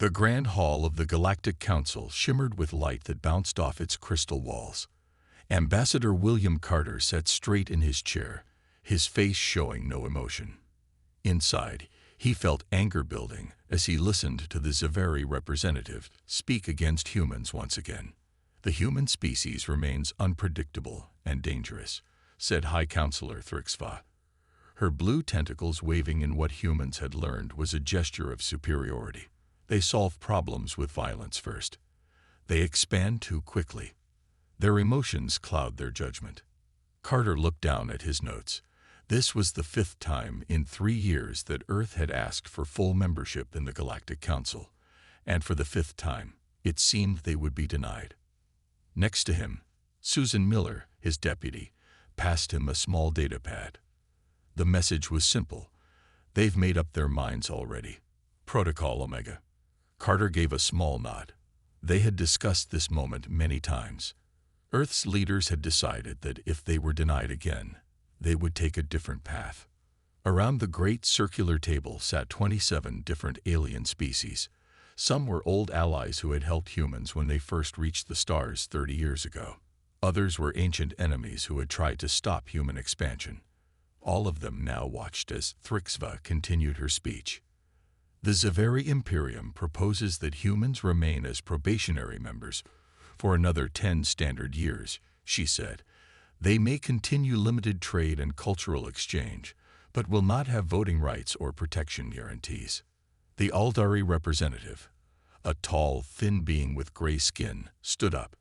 The grand hall of the Galactic Council shimmered with light that bounced off its crystal walls. Ambassador William Carter sat straight in his chair, his face showing no emotion. Inside, he felt anger building as he listened to the Zaveri representative speak against humans once again. "The human species remains unpredictable and dangerous," said High Counselor Thrixva. Her blue tentacles waving in what humans had learned was a gesture of superiority. They solve problems with violence first. They expand too quickly. Their emotions cloud their judgment. Carter looked down at his notes. This was the 5th time in 3 years that Earth had asked for full membership in the Galactic Council, and for the 5th time, it seemed they would be denied. Next to him, Susan Miller, his deputy, passed him a small data pad. The message was simple. "They've made up their minds already. Protocol Omega." Carter gave a small nod. They had discussed this moment many times. Earth's leaders had decided that if they were denied again, they would take a different path. Around the great circular table sat 27 different alien species. Some were old allies who had helped humans when they first reached the stars 30 years ago. Others were ancient enemies who had tried to stop human expansion. All of them now watched as Thrixva continued her speech. "The Zaveri Imperium proposes that humans remain as probationary members for another 10 standard years," she said. "They may continue limited trade and cultural exchange, but will not have voting rights or protection guarantees." The Aldari representative, a tall, thin being with gray skin, stood up.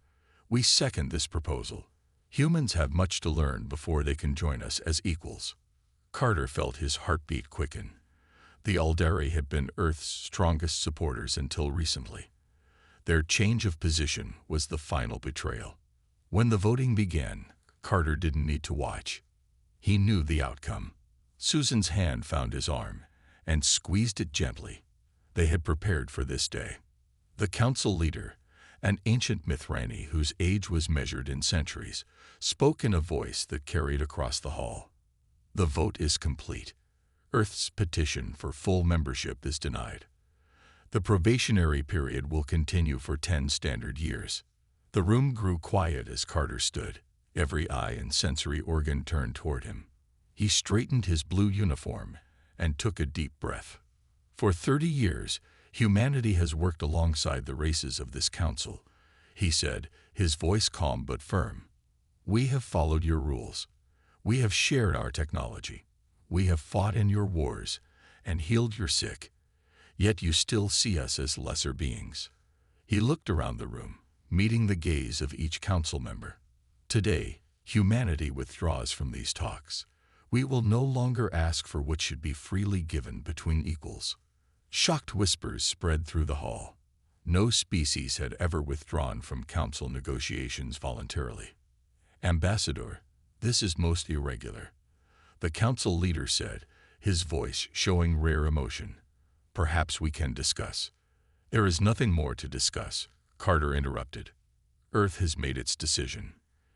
"We second this proposal. Humans have much to learn before they can join us as equals." Carter felt his heartbeat quicken. The Aldari had been Earth's strongest supporters until recently. Their change of position was the final betrayal. When the voting began, Carter didn't need to watch. He knew the outcome. Susan's hand found his arm and squeezed it gently. They had prepared for this day. The council leader, an ancient Mithrani whose age was measured in centuries, spoke in a voice that carried across the hall. "The vote is complete. Earth's petition for full membership is denied. The probationary period will continue for 10 standard years." The room grew quiet as Carter stood. Every eye and sensory organ turned toward him. He straightened his blue uniform and took a deep breath. "For 30 years, humanity has worked alongside the races of this council," he said, his voice calm but firm. "We have followed your rules. We have shared our technology. We have fought in your wars and healed your sick. Yet you still see us as lesser beings." He looked around the room, meeting the gaze of each council member. "Today, humanity withdraws from these talks. We will no longer ask for what should be freely given between equals." Shocked whispers spread through the hall. No species had ever withdrawn from council negotiations voluntarily. "Ambassador, this is most irregular," the council leader said, his voice showing rare emotion. "Perhaps we can discuss." "There is nothing more to discuss," Carter interrupted. "Earth has made its decision."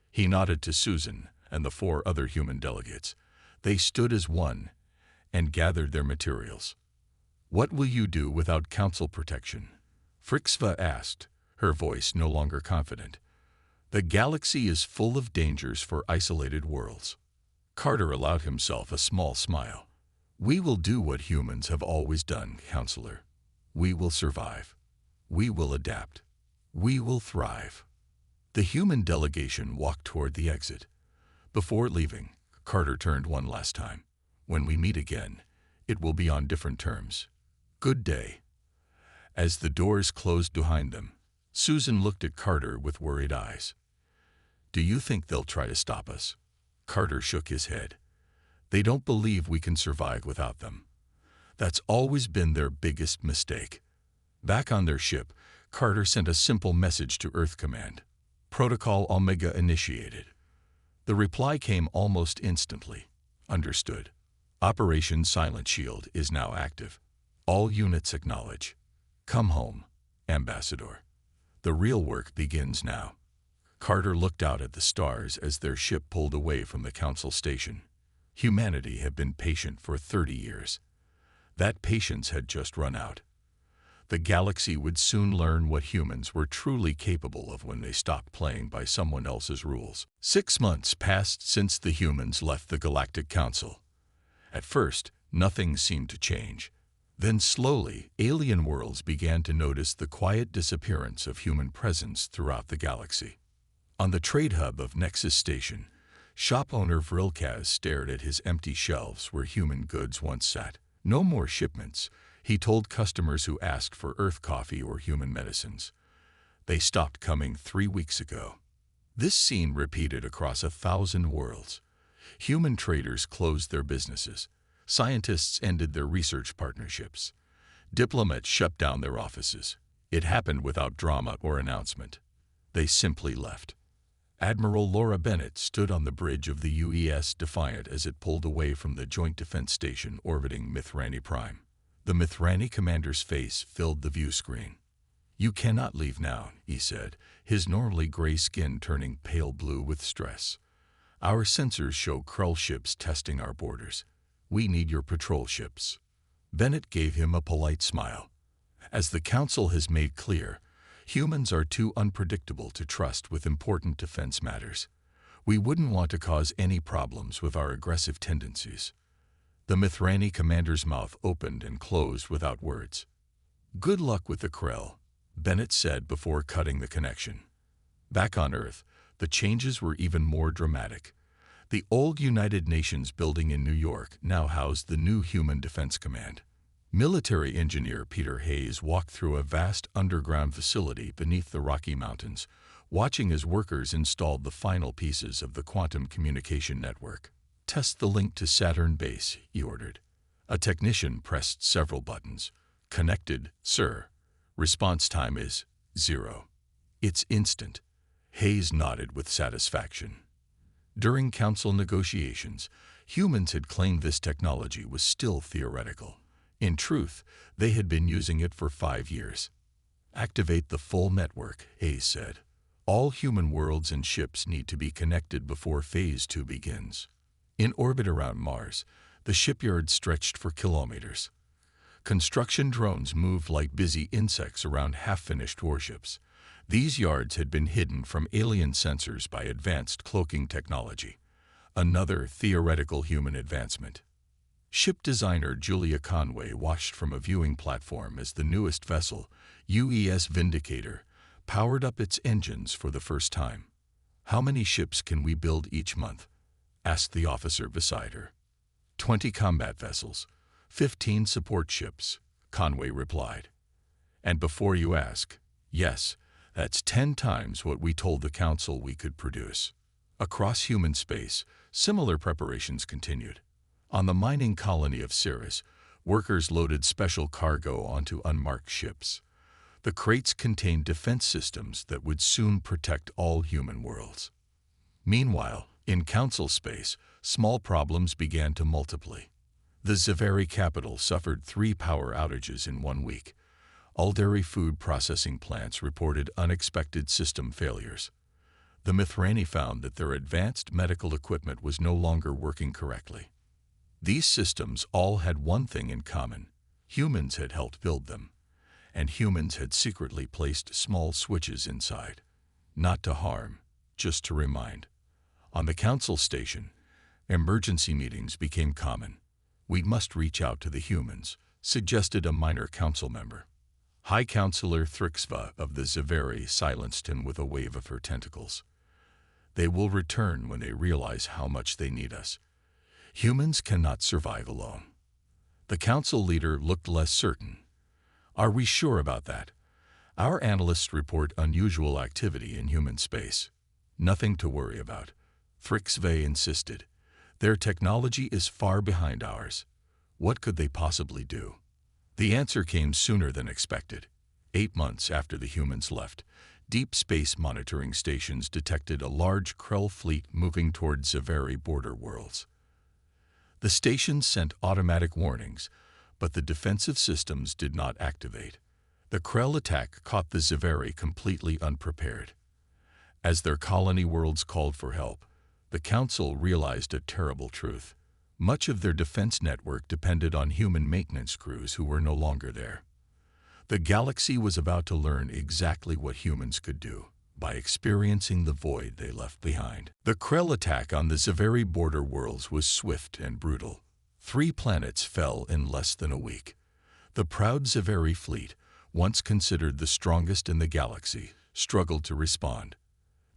He nodded to Susan and the 4 other human delegates. They stood as one and gathered their materials. "What will you do without council protection?" Thrixva asked, her voice no longer confident. "The galaxy is full of dangers for isolated worlds." Carter allowed himself a small smile. "We will do what humans have always done, Counselor. We will survive. We will adapt. We will thrive." The human delegation walked toward the exit. Before leaving, Carter turned one last time. "When we meet again, it will be on different terms. Good day." As the doors closed behind them, Susan looked at Carter with worried eyes. "Do you think they'll try to stop us?" Carter shook his head. "They don't believe we can survive without them. That's always been their biggest mistake." Back on their ship, Carter sent a simple message to Earth Command. "Protocol Omega initiated." The reply came almost instantly. "Understood. Operation Silent Shield is now active. All units acknowledge. Come home, Ambassador. The real work begins now." Carter looked out at the stars as their ship pulled away from the council station. Humanity had been patient for 30 years. That patience had just run out. The galaxy would soon learn what humans were truly capable of when they stopped playing by someone else's rules. 6 months passed since the humans left the Galactic Council. At first, nothing seemed to change. Then slowly, alien worlds began to notice the quiet disappearance of human presence throughout the galaxy. On the trade hub of Nexus Station, shop owner Vrillkaz stared at his empty shelves where human goods once sat. No more shipments, he told customers who asked for Earth coffee or human medicines. They stopped coming 3 weeks ago. This scene repeated across 1,000 worlds. Human traders closed their businesses. Scientists ended their research partnerships. Diplomats shut down their offices. It happened without drama or announcement. They simply left. Admiral Laura Bennett stood on the bridge of the UES Defiant as it pulled away from the Joint Defense Station orbiting Mithrani Prime. The Mithrani commander's face filled the view screen. "You cannot leave now," he said, his normally gray skin turning pale blue with stress. "Our sensors show Krelll ships testing our borders. We need your patrol ships." Bennett gave him a polite smile. "As the Council has made clear, humans are too unpredictable to trust with important defense matters. We wouldn't want to cause any problems with our aggressive tendencies." The Mithrani commander's mouth opened and closed without words. "Good luck with the Krelll," Bennett said before cutting the connection. Back on Earth, the changes were even more dramatic. The old United Nations building in New York now housed the new Human Defense Command. Military engineer Peter Hayes walked through a vast underground facility beneath the Rocky Mountains, watching as workers installed the final pieces of the quantum communication network. "Test the link to Saturn base," he ordered. A technician pressed several buttons. "Connected, sir. Response time is 0. "It's instant." Hayes nodded with satisfaction. During Council negotiations, humans had claimed this technology was still theoretical. In truth, they had been using it for 5 years. "Activate the full network," Hayes said. "All human worlds and ships need to be connected before Phase 2 begins." In orbit around Mars, the shipyard stretched for kilometers. Construction drones moved like busy insects around half-finished warships. These yards had been hidden from alien sensors by advanced cloaking technology. Another theoretical human advancement. Ship designer Julia Conway watched from a viewing platform as the newest vessel, UES Vindicator, powered up its engines for the first time. "How many ships can we build each month?" asked the officer beside her. 20 combat vessels, 15 support ships," Conway replied. "And before you ask, yes, that's 10 times what we told the Council we could produce." Across human space, similar preparations continued. On the mining colony of Ceres, workers loaded special cargo onto unmarked ships. The crates contained defense systems that would soon protect all human worlds. Meanwhile, in Council space, small problems began to multiply. The Zaveri capital suffered 3 power outages in 1 week. All dairy food processing plants reported unexpected system failures. The Mithrani found that their advanced medical equipment was no longer working correctly. These systems all had one thing in common: humans had helped build them, and humans had secretly placed small switches inside. Not to harm, just to remind. On the Council station, emergency meetings became common. "We must reach out to the humans," suggested a minor council member. High Counselor Thrixva of the Zaveri silenced him with a wave of her tentacles. "They will return when they realize how much they need us. Humans cannot survive alone." The council leader looked less certain. "Are we sure about that? Our analysts report unusual activity in human space." "Nothing to worry about," Thrixva insisted. "Their technology is far behind ours. What could they possibly do?" The answer came sooner than expected. 8 months after the humans left, deep space monitoring stations detected a large Krelll fleet moving toward Zaveri border worlds. The stations sent automatic warnings, but the defensive systems did not activate. The Krelll attack caught the Zaveri completely unprepared. As their colony worlds called for help, the Council realized a terrible truth. Much of their defense network depended on human maintenance crews who were no longer there. The galaxy was about to learn exactly what humans could do by experiencing the void they left behind. The Krelll attack on the Zaveri border worlds was swift and brutal. 3 planets fell in less than a week. The proud Zaveri fleet, once considered the strongest in the galaxy, struggled to respond.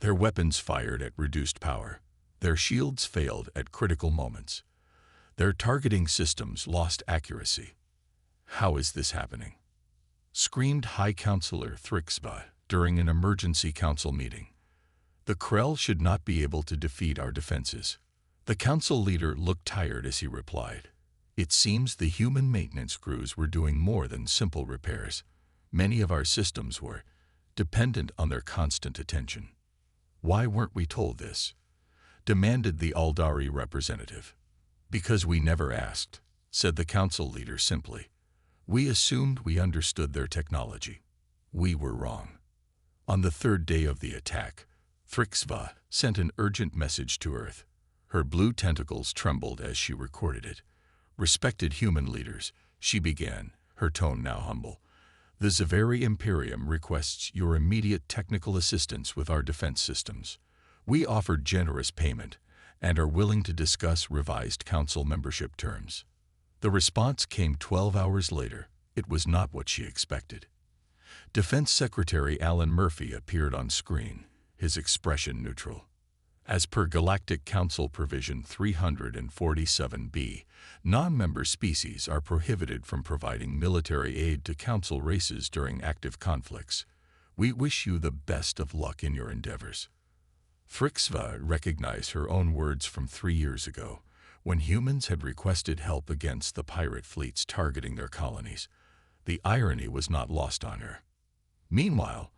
Their weapons fired at reduced power. Their shields failed at critical moments. Their targeting systems lost accuracy. "How is this happening?" screamed High Counselor Thrixva during an emergency council meeting. "The Krelll should not be able to defeat our defenses." The council leader looked tired as he replied, "It seems the human maintenance crews were doing more than simple repairs. Many of our systems were dependent on their constant attention." "Why weren't we told this?" demanded the Aldari representative. "Because we never asked," said the council leader simply. "We assumed we understood their technology. We were wrong." On the 3rd day of the attack, Thrixva sent an urgent message to Earth. Her blue tentacles trembled as she recorded it. "Respected human leaders," she began, her tone now humble. "The Zaveri Imperium requests your immediate technical assistance with our defense systems. We offered generous payment and are willing to discuss revised council membership terms." The response came 12 hours later. It was not what she expected. Defense Secretary Alan Murphy appeared on screen, his expression neutral. As per Galactic Council Provision 347b, non-member species are prohibited from providing military aid to Council races during active conflicts. We wish you the best of luck in your endeavors. Thrixva recognized her own words from 3 years ago, when humans had requested help against the pirate fleets targeting their colonies. The irony was not lost on her. Meanwhile,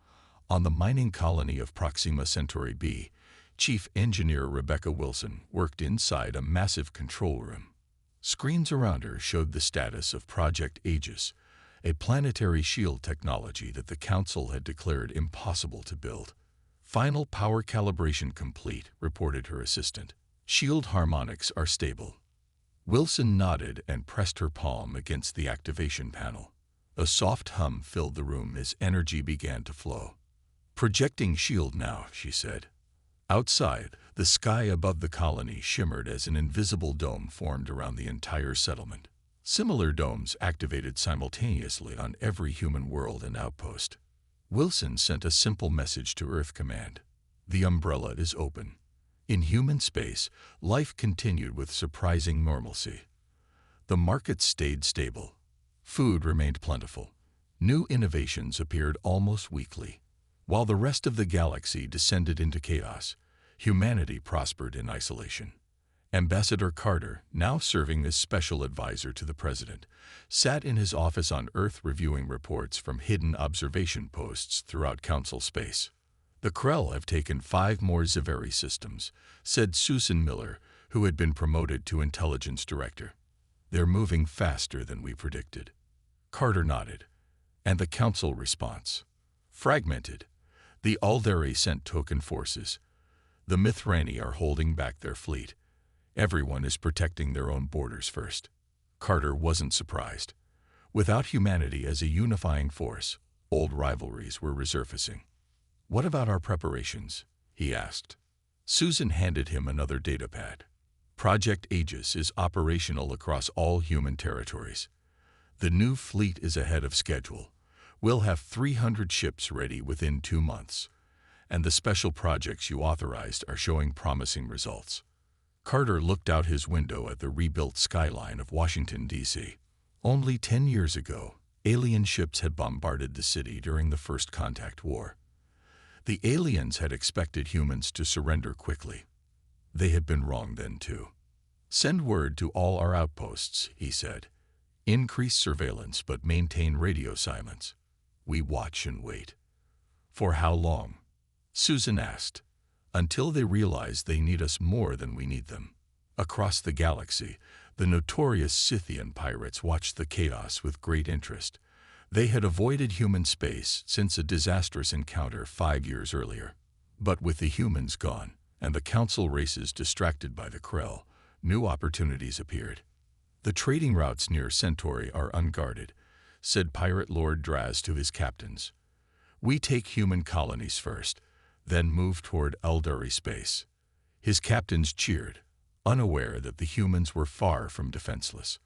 on the mining colony of Proxima Centauri B, Chief Engineer Rebecca Wilson worked inside a massive control room. Screens around her showed the status of Project Aegis, a planetary shield technology that the Council had declared impossible to build. "Final power calibration complete," reported her assistant. "Shield harmonics are stable." Wilson nodded and pressed her palm against the activation panel. A soft hum filled the room as energy began to flow. "Projecting shield now," she said. Outside, the sky above the colony shimmered as an invisible dome formed around the entire settlement. Similar domes activated simultaneously on every human world and outpost. Wilson sent a simple message to Earth Command. "The umbrella is open." In human space, life continued with surprising normalcy. The markets stayed stable. Food remained plentiful. New innovations appeared almost weekly. While the rest of the galaxy descended into chaos, humanity prospered in isolation. Ambassador Carter, now serving as special advisor to the president, sat in his office on Earth reviewing reports from hidden observation posts throughout Council space. "The Krelll have taken 5 more Zaveri systems," said Susan Miller, who had been promoted to intelligence director. "They're moving faster than we predicted." Carter nodded. "And the Council response?" "Fragmented. The Aldari sent token forces. The Mithrani are holding back their fleet. Everyone is protecting their own borders first." Carter wasn't surprised. Without humanity as a unifying force, old rivalries were resurfacing. "What about our preparations?" he asked. Susan handed him another datapad. "Project Aegis is operational across all human territories. The new fleet is ahead of schedule. We'll have 300 ships ready within 2 months. And the special projects you authorized are showing promising results." Carter looked out his window at the rebuilt skyline of Washington, D.C. Only 10 years ago, alien ships had bombarded the city during the First Contact War. The aliens had expected humans to surrender quickly. They had been wrong then, too. "Send word to all our outposts," he said. "Increase surveillance but maintain radio silence. We watch and wait." "For how long?" Susan asked. "Until they realize they need us more than we need them." Across the galaxy, the notorious Scythian pirates watched the chaos with great interest. They had avoided human space since a disastrous encounter 5 years earlier. But with the humans gone, and the Council races distracted by the Krelll, new opportunities appeared. The trading routes near Centauri are unguarded. said Pirate Lord Draz to his captains. "We take human colonies first, then move toward Eldari space." His captains cheered, unaware that the humans were far from defenseless.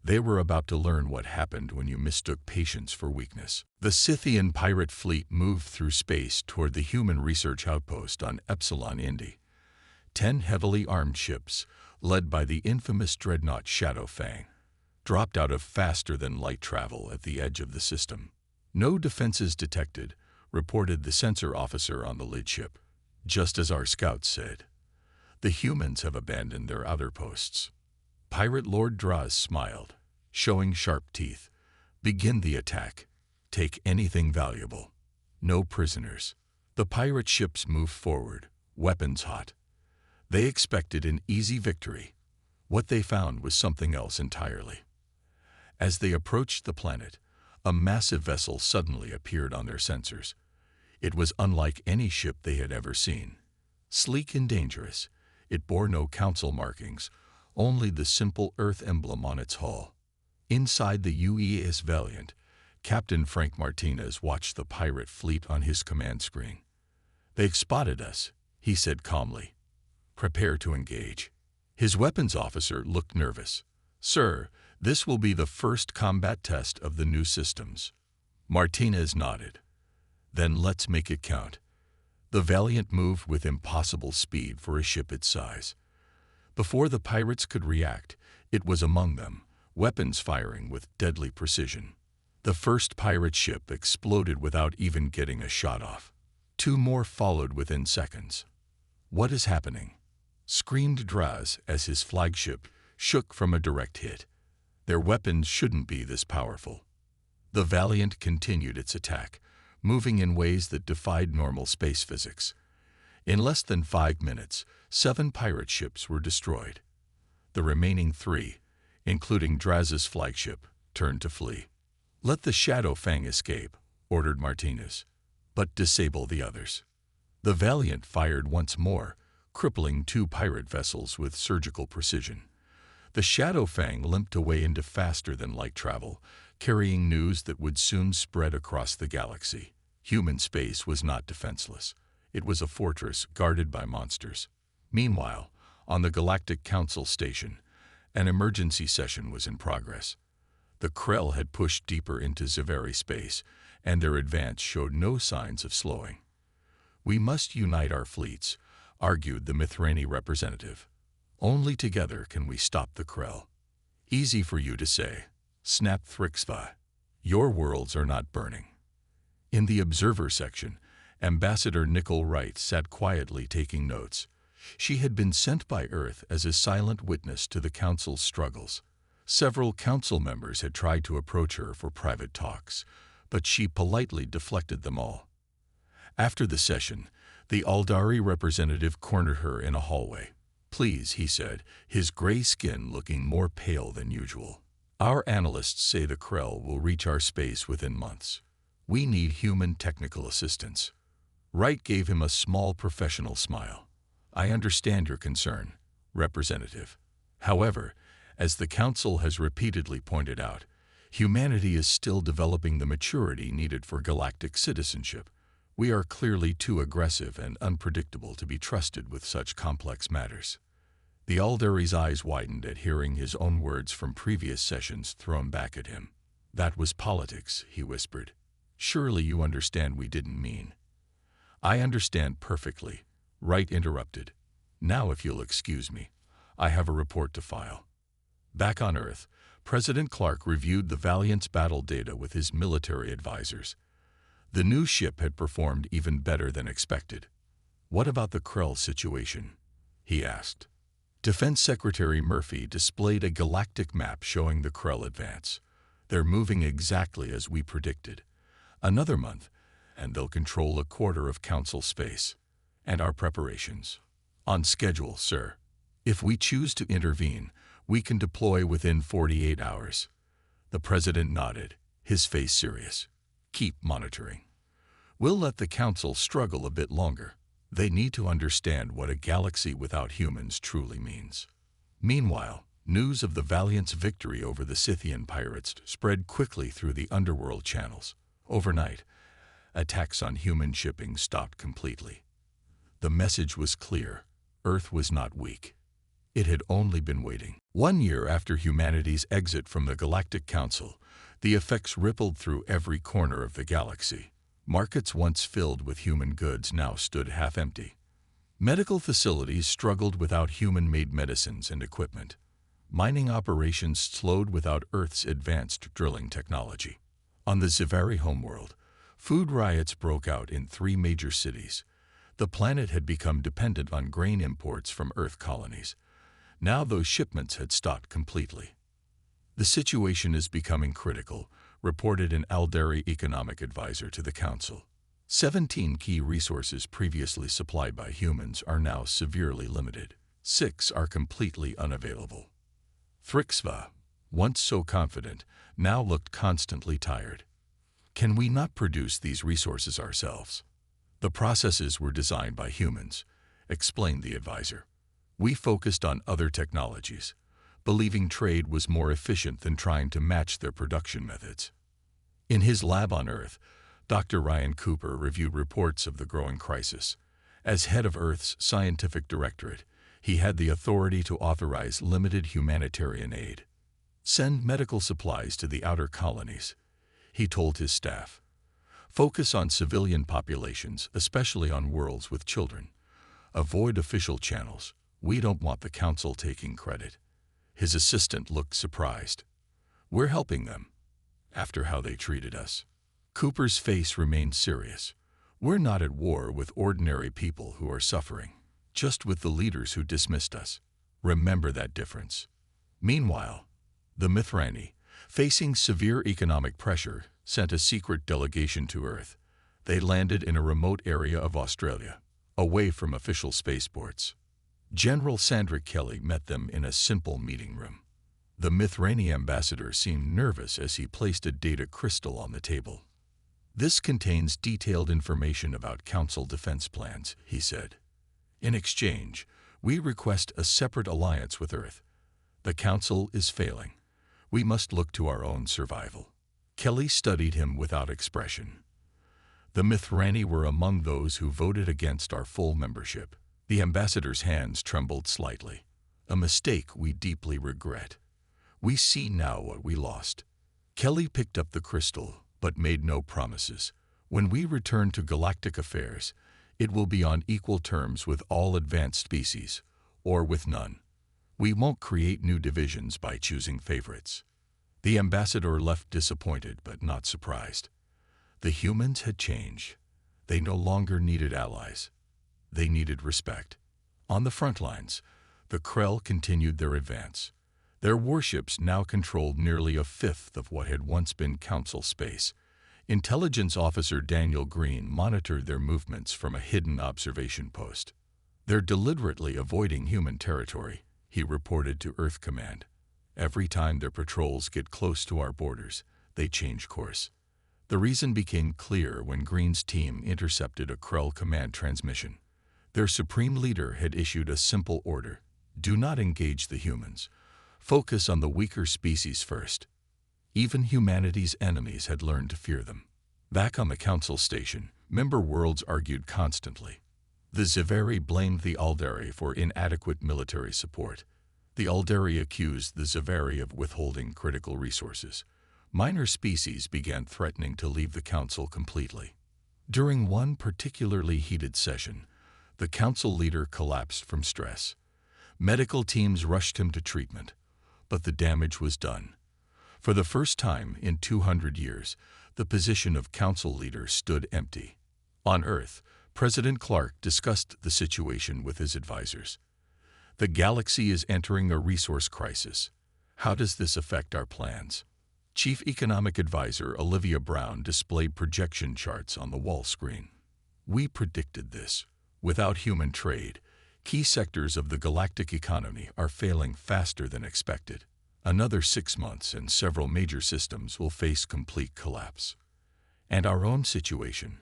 They were about to learn what happened when you mistook patience for weakness. The Scythian pirate fleet moved through space toward the human research outpost on Epsilon Indi. 10 heavily armed ships, led by the infamous dreadnought Shadow Fang, dropped out of faster-than-light travel at the edge of the system. "No defenses detected," reported the sensor officer on the lead ship. "Just as our scouts said. The humans have abandoned their outer posts." Pirate Lord Draz smiled, showing sharp teeth. "Begin the attack. Take anything valuable. No prisoners." The pirate ships moved forward, weapons hot. They expected an easy victory. What they found was something else entirely. As they approached the planet, a massive vessel suddenly appeared on their sensors. It was unlike any ship they had ever seen. Sleek and dangerous, it bore no council markings, only the simple Earth emblem on its hull. Inside the UES Valiant, Captain Frank Martinez watched the pirate fleet on his command screen. "They've spotted us," he said calmly. "Prepare to engage." His weapons officer looked nervous. "Sir, this will be the first combat test of the new systems." Martinez nodded. "Then let's make it count." The Valiant moved with impossible speed for a ship its size. Before the pirates could react, it was among them, weapons firing with deadly precision. The first pirate ship exploded without even getting a shot off. 2 more followed within seconds. "What is happening?" screamed Draz as his flagship shook from a direct hit. Their weapons shouldn't be this powerful. The Valiant continued its attack, moving in ways that defied normal space physics. In less than 5 minutes, 7 pirate ships were destroyed. The remaining 3, including Draz's flagship, turned to flee. "Let the Shadow Fang escape," ordered Martinez, "but disable the others." The Valiant fired once more, crippling 2 pirate vessels with surgical precision. The Shadow Fang limped away into faster-than-light travel, carrying news that would soon spread across the galaxy. Human space was not defenseless. It was a fortress guarded by monsters. Meanwhile, on the Galactic Council station, an emergency session was in progress. The Krelll had pushed deeper into Zavari space, and their advance showed no signs of slowing. "We must unite our fleets," argued the Mithrani representative. "Only together can we stop the Krelll." "Easy for you to say," snapped Thrixva. "Your worlds are not burning." In the observer section, Ambassador Nicole Wright sat quietly taking notes. She had been sent by Earth as a silent witness to the Council's struggles. Several Council members had tried to approach her for private talks, but she politely deflected them all. After the session, the Aldari representative cornered her in a hallway. "Please," he said, his gray skin looking more pale than usual. "Our analysts say the Krelll will reach our space within months. We need human technical assistance." Wright gave him a small professional smile. "I understand your concern, Representative. However, as the Council has repeatedly pointed out, humanity is still developing the maturity needed for galactic citizenship. We are clearly too aggressive and unpredictable to be trusted with such complex matters." The Aldari's eyes widened at hearing his own words from previous sessions thrown back at him. "That was politics," he whispered. "Surely you understand we didn't mean." "I understand perfectly," Wright interrupted. "Now if you'll excuse me, I have a report to file." Back on Earth, President Clark reviewed the Valiant's battle data with his military advisors. The new ship had performed even better than expected. "What about the Krelll situation?" he asked. Defense Secretary Murphy displayed a galactic map showing the Krelll advance. "They're moving exactly as we predicted. Another month, and they'll control a quarter of Council space. And our preparations?" "On schedule, sir. If we choose to intervene, we can deploy within 48 hours. The President nodded, his face serious. "Keep monitoring. We'll let the Council struggle a bit longer. They need to understand what a galaxy without humans truly means." Meanwhile, News of the Valiant's victory over the Scythian pirates spread quickly through the underworld channels. Overnight, attacks on human shipping stopped completely. The message was clear: Earth was not weak. It had only been waiting. 1 year after humanity's exit from the Galactic Council, the effects rippled through every corner of the galaxy. Markets once filled with human goods now stood half empty. Medical facilities struggled without human-made medicines and equipment. Mining operations slowed without Earth's advanced drilling technology. On the Ziveri homeworld, food riots broke out in 3 major cities. The planet had become dependent on grain imports from Earth colonies. Now those shipments had stopped completely. The situation is becoming critical, reported an Alderi economic advisor to the Council. 17 key resources previously supplied by humans are now severely limited. 6 are completely unavailable. Thrixva, once so confident, now looked constantly tired. Can we not produce these resources ourselves? The processes were designed by humans, explained the advisor. We focused on other technologies, believing trade was more efficient than trying to match their production methods. In his lab on Earth, Dr. Ryan Cooper reviewed reports of the growing crisis. As head of Earth's scientific directorate, he had the authority to authorize limited humanitarian aid. Send medical supplies to the outer colonies, he told his staff. Focus on civilian populations, especially on worlds with children. Avoid official channels. We don't want the Council taking credit. His assistant looked surprised. We're helping them, after how they treated us. Cooper's face remained serious. We're not at war with ordinary people who are suffering, just with the leaders who dismissed us. Remember that difference. Meanwhile, the Mithrani, facing severe economic pressure, sent a secret delegation to Earth. They landed in a remote area of Australia, away from official spaceports. General Sandrick Kelly met them in a simple meeting room. The Mithrani ambassador seemed nervous as he placed a data crystal on the table. This contains detailed information about Council defense plans, he said. In exchange, we request a separate alliance with Earth. The Council is failing. We must look to our own survival. Kelly studied him without expression. The Mithrani were among those who voted against our full membership. The ambassador's hands trembled slightly. A mistake we deeply regret. We see now what we lost. Kelly picked up the crystal, but made no promises. When we return to galactic affairs, it will be on equal terms with all advanced species, or with none. We won't create new divisions by choosing favorites. The ambassador left disappointed but not surprised. The humans had changed. They no longer needed allies. They needed respect. On the front lines, the Krelll continued their advance. Their warships now controlled nearly a fifth of what had once been Council space. Intelligence Officer Daniel Green monitored their movements from a hidden observation post. They're deliberately avoiding human territory, he reported to Earth Command. Every time their patrols get close to our borders, they change course. The reason became clear when Green's team intercepted a Krelll command transmission. Their supreme leader had issued a simple order: do not engage the humans. Focus on the weaker species first. Even humanity's enemies had learned to fear them. Back on the Council station, member worlds argued constantly. The Ziveri blamed the Alderi for inadequate military support. The Alderi accused the Ziveri of withholding critical resources. Minor species began threatening to leave the Council completely. During one particularly heated session, the Council leader collapsed from stress. Medical teams rushed him to treatment, but the damage was done. For the first time in 200 years, the position of Council leader stood empty. On Earth, President Clark discussed the situation with his advisors. The galaxy is entering a resource crisis. How does this affect our plans? Chief Economic Advisor Olivia Brown displayed projection charts on the wall screen. We predicted this. Without human trade, key sectors of the galactic economy are failing faster than expected. Another 6 months and several major systems will face complete collapse. And our own situation?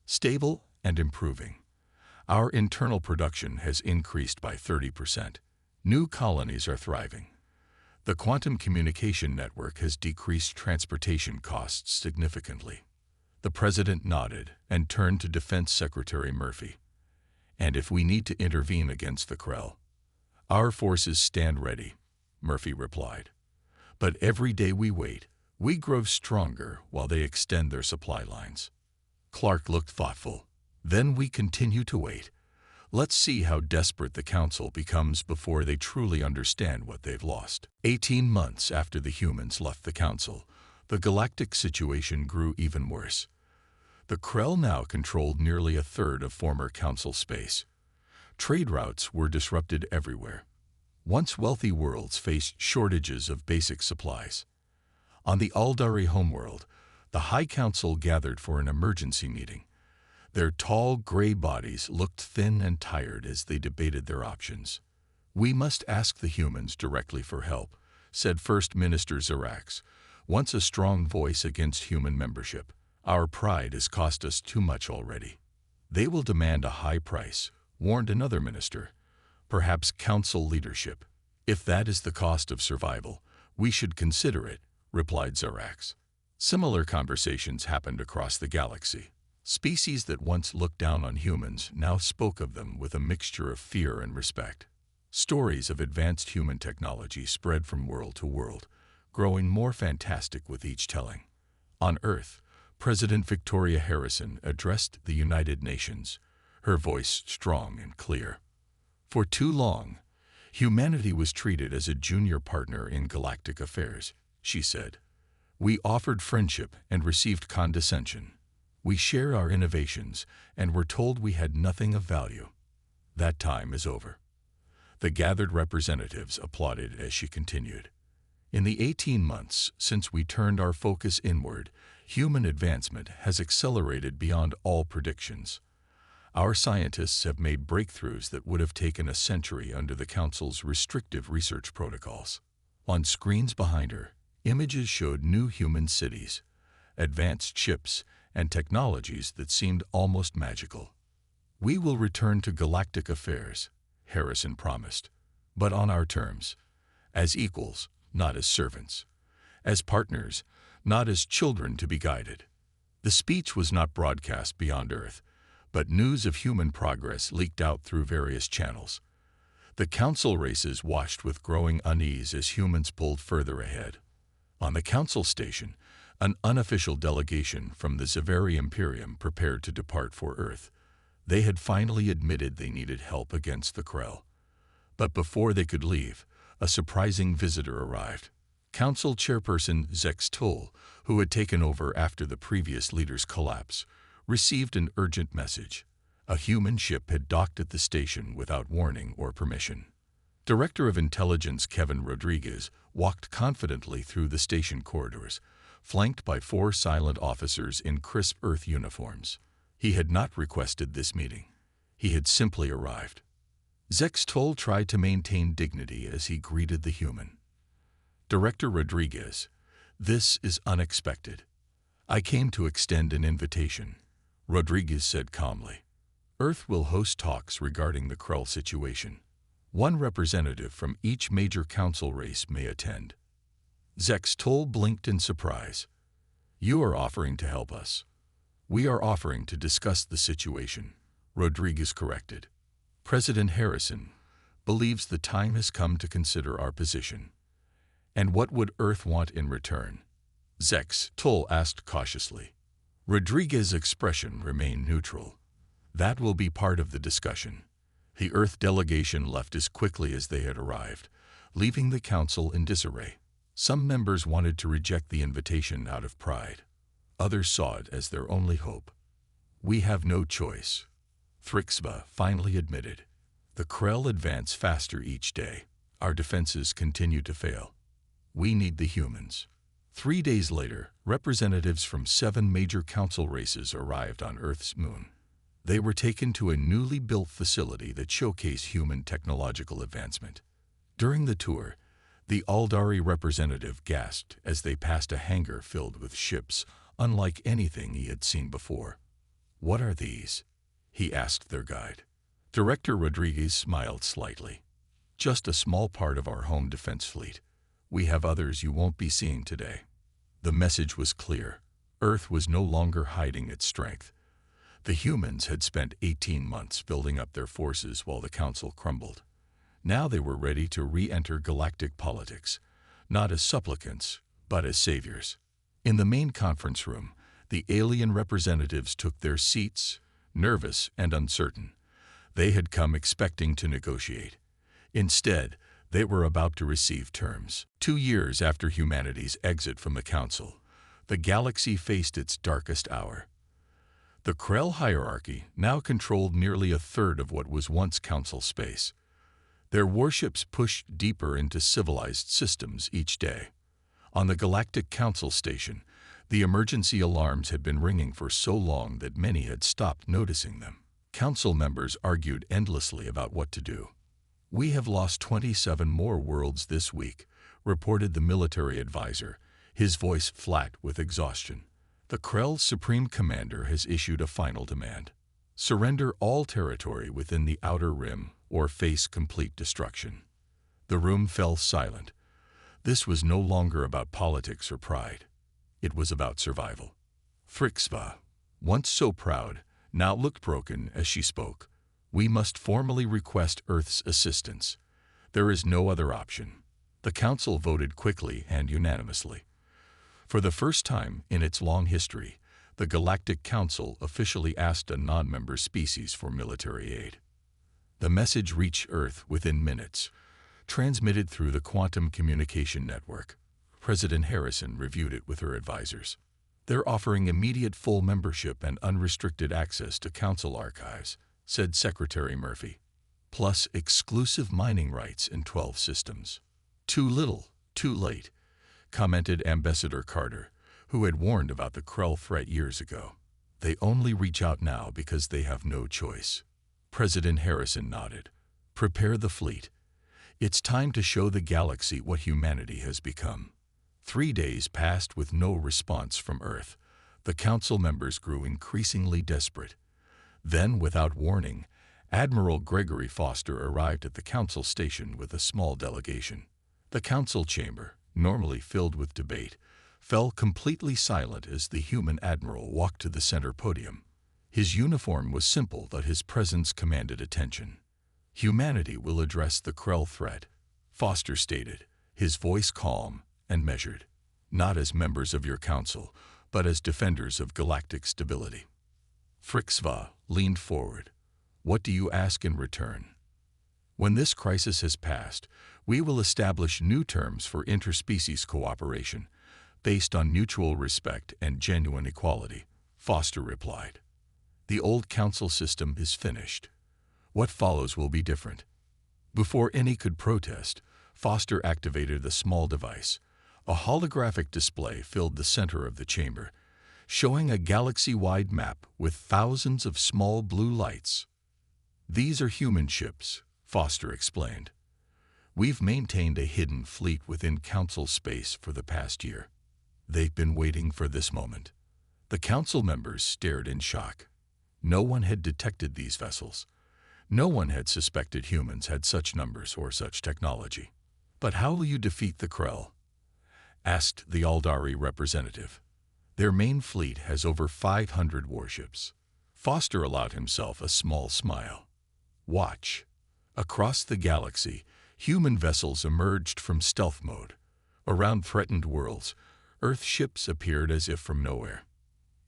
Stable and improving. Our internal production has increased by 30%. New colonies are thriving. The quantum communication network has decreased transportation costs significantly. The President nodded and turned to Defense Secretary Murphy. And if we need to intervene against the Krelll, our forces stand ready, Murphy replied. But every day we wait, we grow stronger while they extend their supply lines. Clark looked thoughtful. Then we continue to wait. Let's see how desperate the Council becomes before they truly understand what they've lost. 18 months after the humans left the Council, the galactic situation grew even worse. The Krelll now controlled nearly a third of former Council space. Trade routes were disrupted everywhere. Once wealthy worlds faced shortages of basic supplies. On the Aldari homeworld, the High Council gathered for an emergency meeting. Their tall, gray bodies looked thin and tired as they debated their options. "We must ask the humans directly for help," said First Minister Zarax, once a strong voice against human membership. "Our pride has cost us too much already." "They will demand a high price," warned another minister. "Perhaps council leadership. If that is the cost of survival, we should consider it," replied Zarax. Similar conversations happened across the galaxy. Species that once looked down on humans now spoke of them with a mixture of fear and respect. Stories of advanced human technology spread from world to world, growing more fantastic with each telling. On Earth, President Victoria Harrison addressed the United Nations, her voice strong and clear. "For too long, humanity was treated as a junior partner in galactic affairs," she said. "We offered friendship and received condescension. We shared our innovations and were told we had nothing of value. That time is over." The gathered representatives applauded as she continued. "In the 18 months since we turned our focus inward, human advancement has accelerated beyond all predictions. Our scientists have made breakthroughs that would have taken a century under the Council's restrictive research protocols." On screens behind her, images showed new human cities, advanced ships, and technologies that seemed almost magical. "We will return to galactic affairs," Harrison promised, "but on our terms, as equals, not as servants, as partners, not as children to be guided." The speech was not broadcast beyond Earth, but news of human progress leaked out through various channels. The Council races watched with growing unease as humans pulled further ahead. On the Council station, an unofficial delegation from the Zavari Imperium prepared to depart for Earth. They had finally admitted they needed help against the Krelll. But before they could leave, a surprising visitor arrived. Council Chairperson Zex Tull, who had taken over after the previous leader's collapse, received an urgent message. A human ship had docked at the station without warning or permission. Director of Intelligence Kevin Rodriguez walked confidently through the station corridors, flanked by 4 silent officers in crisp Earth uniforms. He had not requested this meeting. He had simply arrived. Zex Tull tried to maintain dignity as he greeted the human. "Director Rodriguez, this is unexpected. I came to extend an invitation," Rodriguez said calmly. "Earth will host talks regarding the Krelll situation. One representative from each major council race may attend." Zex Tull blinked in surprise. "You are offering to help us." "We are offering to discuss the situation," Rodriguez corrected. "President Harrison believes the time has come to consider our position." "And what would Earth want in return?" Zex Tull asked cautiously. Rodriguez's expression remained neutral. "That will be part of the discussion." The Earth delegation left as quickly as they had arrived, leaving the Council in disarray. Some members wanted to reject the invitation out of pride. Others saw it as their only hope. "We have no choice," Thrixba finally admitted. "The Krelll advance faster each day. Our defenses continue to fail. We need the humans." 3 days later, representatives from 7 major council races arrived on Earth's moon. They were taken to a newly built facility that showcased human technological advancement. During the tour, the Aldari representative gasped as they passed a hangar filled with ships unlike anything he had seen before. "What are these?" he asked their guide. Director Rodriguez smiled slightly. "Just a small part of our home defense fleet. We have others you won't be seeing today." The message was clear. Earth was no longer hiding its strength. The humans had spent 18 months building up their forces while the Council crumbled. Now they were ready to re-enter galactic politics, not as supplicants, but as saviors. In the main conference room, the alien representatives took their seats, nervous and uncertain. They had come expecting to negotiate. Instead, they were about to receive terms. 2 years after humanity's exit from the Council, the galaxy faced its darkest hour. The Krelll hierarchy now controlled nearly a third of what was once Council space. Their warships pushed deeper into civilized systems each day. On the Galactic Council station, the emergency alarms had been ringing for so long that many had stopped noticing them. Council members argued endlessly about what to do. "We have lost 27 more worlds this week," reported the military advisor, his voice flat with exhaustion. "The Krell's Supreme Commander has issued a final demand. Surrender all territory within the Outer Rim or face complete destruction." The room fell silent. This was no longer about politics or pride. It was about survival. Frixva, once so proud, now looked broken as she spoke. "We must formally request Earth's assistance. There is no other option." The Council voted quickly and unanimously. For the first time in its long history, the Galactic Council officially asked a non-member species for military aid. The message reached Earth within minutes, transmitted through the quantum communication network. President Harrison reviewed it with her advisors. "They're offering immediate full membership and unrestricted access to Council archives," said Secretary Murphy, "plus exclusive mining rights in 12 systems." "Too little, too late," commented Ambassador Carter, who had warned about the Krelll threat years ago. "They only reach out now because they have no choice." President Harrison nodded. "Prepare the fleet. It's time to show the galaxy what humanity has become." 3 days passed with no response from Earth. The Council members grew increasingly desperate. Then, without warning, Admiral Gregory Foster arrived at the Council station with a small delegation. The Council chamber, normally filled with debate, fell completely silent as the human admiral walked to the center podium. His uniform was simple, but his presence commanded attention. "Humanity will address the Krelll threat," Foster stated, his voice calm and measured. "Not as members of your council, but as defenders of galactic stability." Frixva leaned forward. "What do you ask in return?" "When this crisis has passed, we will establish new terms for interspecies cooperation, based on mutual respect and genuine equality," Foster replied. "The old council system is finished. What follows will be different." Before any could protest, Foster activated a small device. A holographic display filled the center of the chamber, showing a galaxy-wide map with thousands of small blue lights. "These are human ships," Foster explained. "We've maintained a hidden fleet within Council space for the past year. They've been waiting for this moment." The Council members stared in shock. No one had detected these vessels. No one had suspected humans had such numbers or such technology. "But how will you defeat the Krelll?" asked the Aldari representative. "Their main fleet has over 500 warships." Foster allowed himself a small smile. "Watch." Across the galaxy, human vessels emerged from stealth mode. Around threatened worlds, Earth ships appeared as if from nowhere.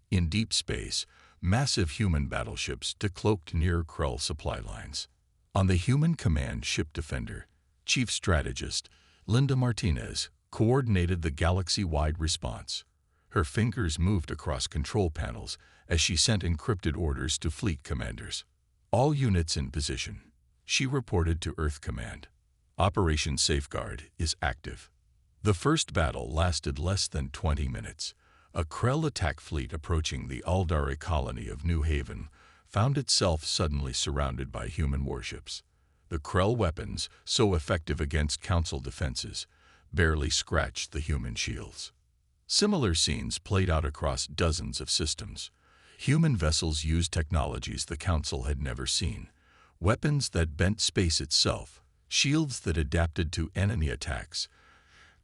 In deep space, massive human battleships decloaked near Krelll supply lines. On the Human Command Ship Defender, Chief Strategist Linda Martinez coordinated the galaxy-wide response. Her fingers moved across control panels as she sent encrypted orders to fleet commanders. "All units in position," she reported to Earth Command. "Operation Safeguard is active." The first battle lasted less than 20 minutes. A Krelll attack fleet approaching the Aldari colony of New Haven found itself suddenly surrounded by human warships. The Krelll weapons, so effective against Council defenses, barely scratched the human shields. Similar scenes played out across dozens of systems. Human vessels used technologies the Council had never seen. Weapons that bent space itself, shields that adapted to enemy attacks,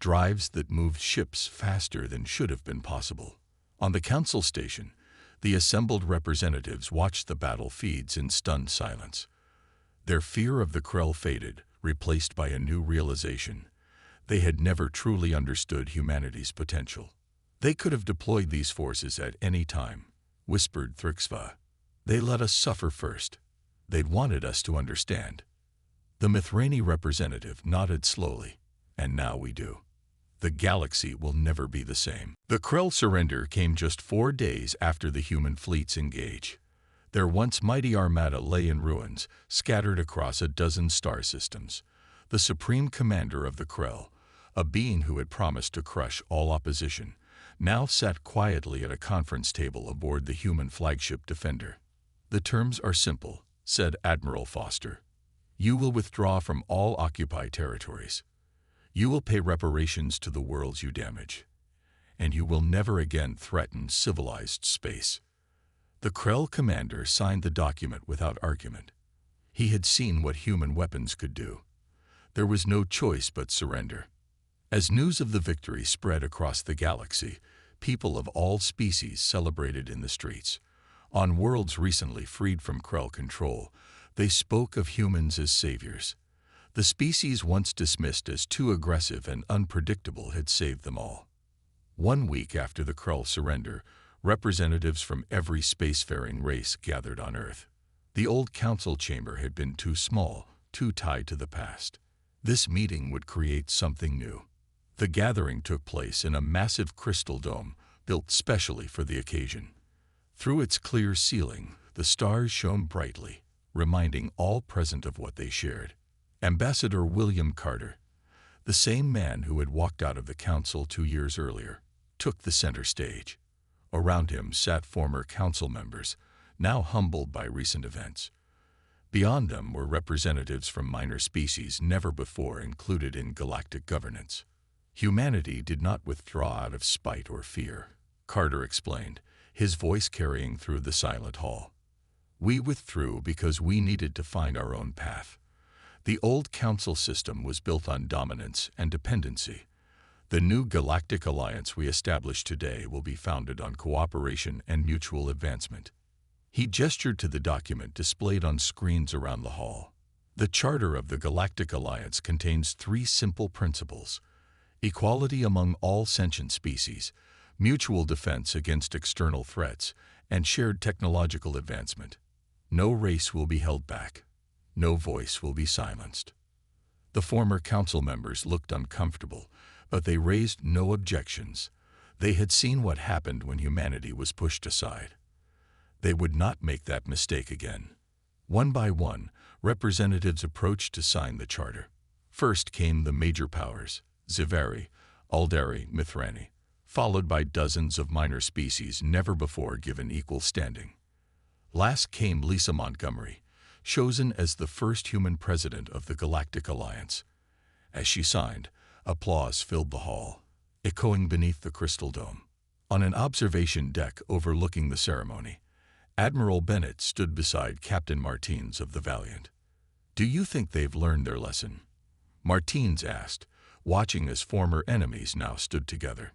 drives that moved ships faster than should have been possible. On the council station, the assembled representatives watched the battle feeds in stunned silence. Their fear of the Krelll faded, replaced by a new realization. They had never truly understood humanity's potential. They could have deployed these forces at any time, whispered HFY. They let us suffer first. They'd wanted us to understand. The Mithrani representative nodded slowly. And now we do. The galaxy will never be the same. The Krelll surrender came just 4 days after the human fleets engage. Their once mighty armada lay in ruins, scattered across a dozen star systems. The supreme commander of the Krelll, a being who had promised to crush all opposition, now sat quietly at a conference table aboard the human flagship Defender. The terms are simple, said Admiral Foster. You will withdraw from all occupied territories. You will pay reparations to the worlds you damage. And you will never again threaten civilized space. The Krelll commander signed the document without argument. He had seen what human weapons could do. There was no choice but surrender. As news of the victory spread across the galaxy, people of all species celebrated in the streets. On worlds recently freed from Krelll control, they spoke of humans as saviors. The species once dismissed as too aggressive and unpredictable had saved them all. 1 week after the Krelll surrender, representatives from every spacefaring race gathered on Earth. The old council chamber had been too small, too tied to the past. This meeting would create something new. The gathering took place in a massive crystal dome built specially for the occasion. Through its clear ceiling, the stars shone brightly, reminding all present of what they shared. Ambassador William Carter, the same man who had walked out of the council 2 years earlier, took the center stage. Around him sat former council members, now humbled by recent events. Beyond them were representatives from minor species never before included in galactic governance. Humanity did not withdraw out of spite or fear, Carter explained, his voice carrying through the silent hall. We withdrew because we needed to find our own path. The old council system was built on dominance and dependency. The new galactic alliance we established today will be founded on cooperation and mutual advancement. He gestured to the document displayed on screens around the hall. The Charter of the Galactic Alliance contains 3 simple principles: equality among all sentient species, mutual defense against external threats, and shared technological advancement. No race will be held back. No voice will be silenced. The former council members looked uncomfortable, but they raised no objections. They had seen what happened when humanity was pushed aside. They would not make that mistake again. One by one, representatives approached to sign the charter. First came the major powers, Zivari, Aldari, Mithrani, followed by dozens of minor species never before given equal standing. Last came Lisa Montgomery, chosen as the first human president of the Galactic Alliance. As she signed, applause filled the hall, echoing beneath the crystal dome. On an observation deck overlooking the ceremony, Admiral Bennett stood beside Captain Martins of the Valiant. "Do you think they've learned their lesson?" Martins asked, watching as former enemies now stood together.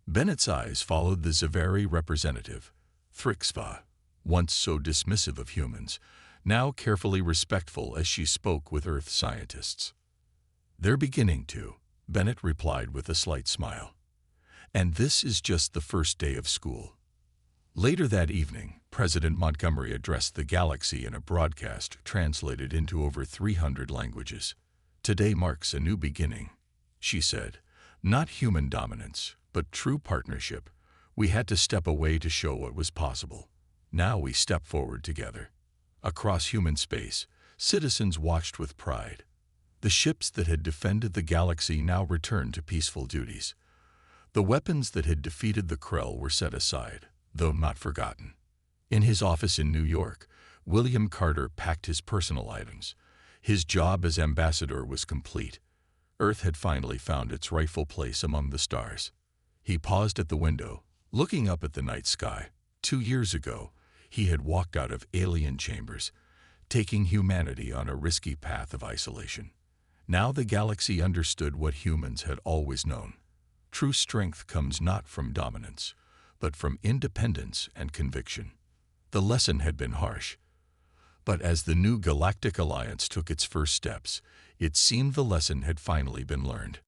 Bennett's eyes followed the Zivari representative, HFY, once so dismissive of humans, now carefully respectful as she spoke with Earth scientists. "They're beginning to," Bennett replied with a slight smile. "And this is just the first day of school." Later that evening, President Montgomery addressed the galaxy in a broadcast translated into over 300 languages. "Today marks a new beginning," she said. "Not human dominance, but true partnership. We had to step away to show what was possible. Now we step forward together." Across human space, citizens watched with pride. The ships that had defended the galaxy now returned to peaceful duties. The weapons that had defeated the Krelll were set aside, though not forgotten. In his office in New York, William Carter packed his personal items. His job as ambassador was complete. Earth had finally found its rightful place among the stars. He paused at the window, looking up at the night sky. 2 years ago, he had walked out of alien chambers, taking humanity on a risky path of isolation. Now the galaxy understood what humans had always known. True strength comes not from dominance, but from independence and conviction. The lesson had been harsh, but as the new Galactic Alliance took its first steps, it seemed the lesson had finally been learned.